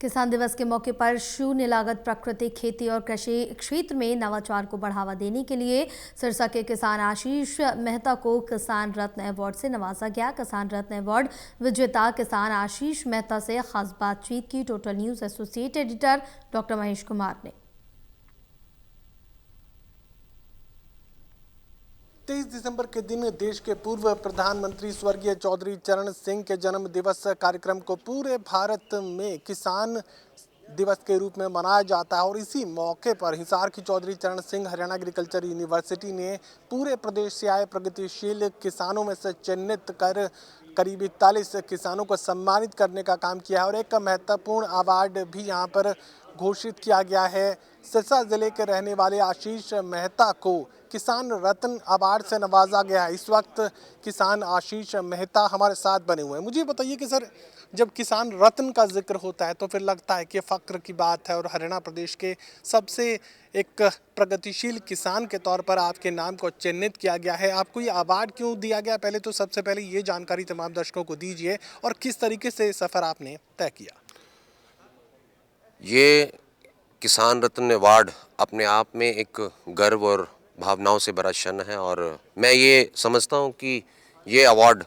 किसान दिवस के मौके पर शून्य लागत प्राकृतिक खेती और कृषि क्षेत्र में नवाचार को बढ़ावा देने के लिए सिरसा के किसान आशीष मेहता को किसान रत्न अवार्ड से नवाजा गया। किसान रत्न अवार्ड विजेता किसान आशीष मेहता से खास बातचीत की total news associate editor doctor Mahesh Kumar ने। 23 दिसंबर के दिन देश के पूर्व प्रधानमंत्री स्वर्गीय चौधरी चरण सिंह के जन्म दिवस कार्यक्रम को पूरे भारत में किसान दिवस के रूप में मनाया जाता है और इसी मौके पर हिसार की चौधरी चरण सिंह हरियाणा एग्रीकल्चर यूनिवर्सिटी ने पूरे प्रदेश से आए प्रगतिशील किसानों में से चिन्हित कर करीब 41 किसानों को सम्मानित करने का काम किया है और एक महत्वपूर्ण अवार्ड भी यहां पर घोषित किया गया है। सिरसा जिले के रहने वाले आशीष मेहता को किसान रत्न अवार्ड से नवाजा गया है। इस वक्त किसान आशीष मेहता हमारे साथ बने हुए हैं। मुझे बताइए कि सर, जब किसान रत्न का जिक्र होता है तो फिर लगता है कि फ़ख्र की बात है और हरियाणा प्रदेश के सबसे एक प्रगतिशील किसान के तौर पर आपके नाम को चिन्हित किया गया है। आपको ये अवार्ड क्यों दिया गया? पहले तो सबसे पहले ये जानकारी तमाम दर्शकों को दीजिए और किस तरीके से सफ़र आपने तय किया। ये किसान रत्न अवार्ड अपने आप में एक गर्व और भावनाओं से भरा क्षण है और मैं ये समझता हूँ कि ये अवार्ड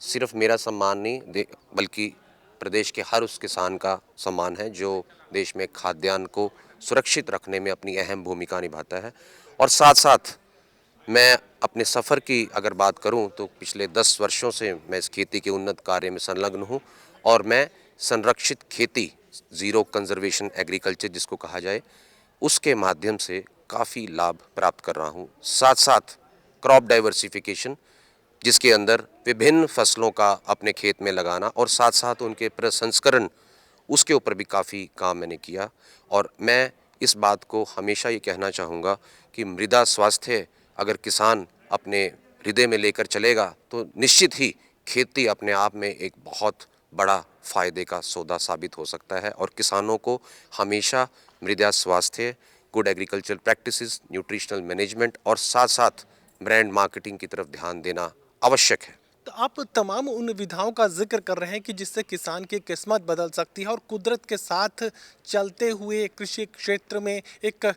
सिर्फ मेरा सम्मान नहीं बल्कि प्रदेश के हर उस किसान का सम्मान है जो देश में खाद्यान्न को सुरक्षित रखने में अपनी अहम भूमिका निभाता है। और साथ साथ मैं अपने सफ़र की अगर बात करूं तो पिछले 10 वर्षों से मैं इस खेती के उन्नत कार्य में संलग्न हूं और मैं संरक्षित खेती, ज़ीरो कंजर्वेशन एग्रीकल्चर जिसको कहा जाए, उसके माध्यम से काफ़ी लाभ प्राप्त कर रहा हूं। साथ साथ क्रॉप डाइवर्सिफिकेशन जिसके अंदर विभिन्न फसलों का अपने खेत में लगाना और साथ साथ उनके प्रसंस्करण, उसके ऊपर भी काफ़ी काम मैंने किया। और मैं इस बात को हमेशा ये कहना चाहूँगा कि मृदा स्वास्थ्य अगर किसान अपने हृदय में लेकर चलेगा तो निश्चित ही खेती अपने आप में एक बहुत बड़ा फ़ायदे का सौदा साबित हो सकता है। और किसानों को हमेशा मृदा स्वास्थ्य, good agriculture practices, nutritional management और साथ साथ ब्रांड मार्केटिंग की तरफ ध्यान देना आवश्यक है। तो आप तमाम उन विधाओं का जिक्र कर रहे हैं कि जिससे किसान की किस्मत बदल सकती है और कुदरत के साथ चलते हुए कृषि क्षेत्र में एक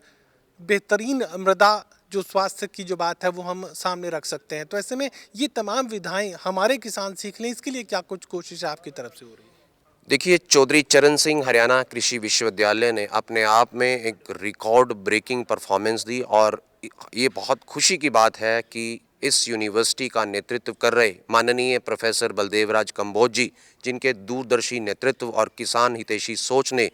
बेहतरीन मृदा जो स्वास्थ्य की जो बात है वो हम सामने रख सकते हैं। तो ऐसे में ये तमाम विधाएं हमारे किसान सीख लें, इसके लिए क्या कुछ कोशिश आपकी तरफ से हो रही है? देखिए, चौधरी चरण सिंह हरियाणा कृषि विश्वविद्यालय ने अपने आप में एक रिकॉर्ड ब्रेकिंग परफॉर्मेंस दी और ये बहुत खुशी की बात है कि इस यूनिवर्सिटी का नेतृत्व कर रहे माननीय प्रोफेसर बलदेवराज कंबोज जी, जिनके दूरदर्शी नेतृत्व और किसान हितैषी सोच ने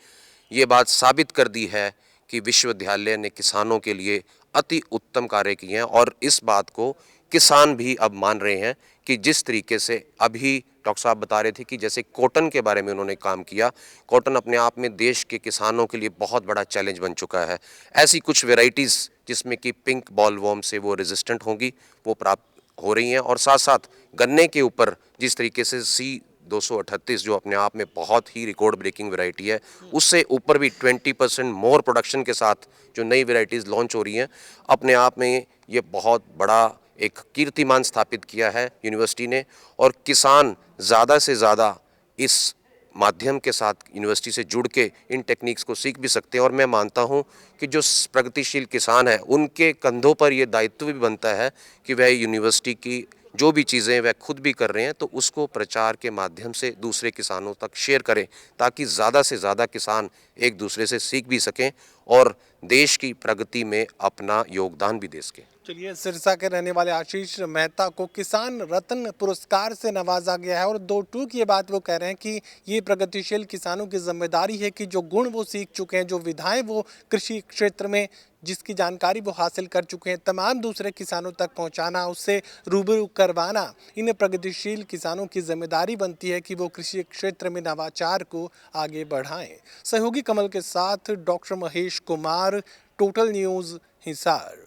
ये बात साबित कर दी है कि विश्वविद्यालय ने किसानों के लिए अति उत्तम कार्य किए हैं। और इस बात को किसान भी अब मान रहे हैं कि जिस तरीके से अभी डॉक्टर साहब बता रहे थे कि जैसे कॉटन के बारे में उन्होंने काम किया, कॉटन अपने आप में देश के किसानों के लिए बहुत बड़ा चैलेंज बन चुका है। ऐसी कुछ वेराइटीज़ जिसमें कि पिंक बॉलवर्म से वो रेजिस्टेंट होंगी, वो प्राप्त हो रही हैं। और साथ साथ गन्ने के ऊपर जिस तरीके से C238 जो अपने आप में बहुत ही रिकॉर्ड ब्रेकिंग वैरायटी है, उससे ऊपर भी 20% मोर प्रोडक्शन के साथ जो नई वैरायटीज़ लॉन्च हो रही हैं, अपने आप में ये बहुत बड़ा एक कीर्तिमान स्थापित किया है यूनिवर्सिटी ने। और किसान ज़्यादा से ज़्यादा इस माध्यम के साथ यूनिवर्सिटी से जुड़ के इन टेक्निक्स को सीख भी सकते हैं। और मैं मानता हूं कि जो प्रगतिशील किसान है उनके कंधों पर ये दायित्व भी बनता है कि वह यूनिवर्सिटी की जो भी चीज़ें वह खुद भी कर रहे हैं तो उसको प्रचार के माध्यम से दूसरे किसानों तक शेयर करें ताकि ज़्यादा से ज़्यादा किसान एक दूसरे से सीख भी सकें और देश की प्रगति में अपना योगदान भी दे सकें। चलिए, सिरसा के रहने वाले आशीष मेहता को किसान रत्न पुरस्कार से नवाजा गया है और दो टूक ये बात वो कह रहे हैं कि ये प्रगतिशील किसानों की जिम्मेदारी है कि जो गुण वो सीख चुके हैं, जो विधाएं वो कृषि क्षेत्र में जिसकी जानकारी वो हासिल कर चुके हैं, तमाम दूसरे किसानों तक पहुंचाना, उससे रूबरू करवाना इन प्रगतिशील किसानों की जिम्मेदारी बनती है कि वो कृषि क्षेत्र में नवाचार को आगे बढ़ाएं। सहयोगी कमल के साथ doctor Mahesh Kumar, total news, Hisar.